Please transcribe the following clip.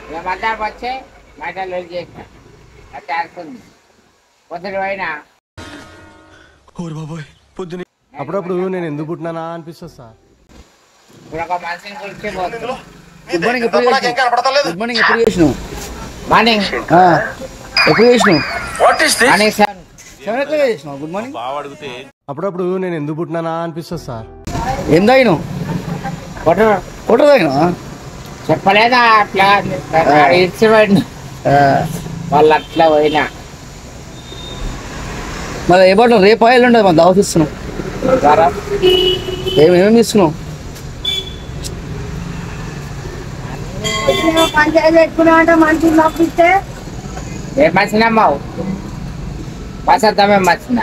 ఇక మధ్యాహ్నం వచ్చి మధ్యలో లొల్లి చేసిన అది అరుస్తుంది పొద్దున పోయినా అప్పుడప్పుడు నేను ఎందుకు పుట్టినానా అనిపిస్తుంది సార్. ఇప్పుడు ఒక మనిషిని గురించి పోతుంది. గుడ్ మార్నింగ్ ఎప్పుడు చేసినావు? మార్నింగ్ ఎప్పుడు చేసినావు? మార్నింగ్ 7 చేసినావు. Good morning. అప్పుడప్పుడు నేను ఎందుకు పుట్టినానా అనిపిస్తుంది సార్. ఏం తాగినావు? కొట్ట తాగినావా? చెప్పలేదా అట్లా ఇచ్చిపోయిన వాళ్ళు అట్లా పోయినా మరి ఏ బాటలు రేపు ఆయిల్ ఉండదు మన దావత్ ఇస్తున్నావు. ఏమేమి ఇస్తున్నావు? పంచాయతీ పెట్టుకున్నామంటే మంచి పంపిస్తే ఏం మంచినమ్మావు పసద్దమే మంచిన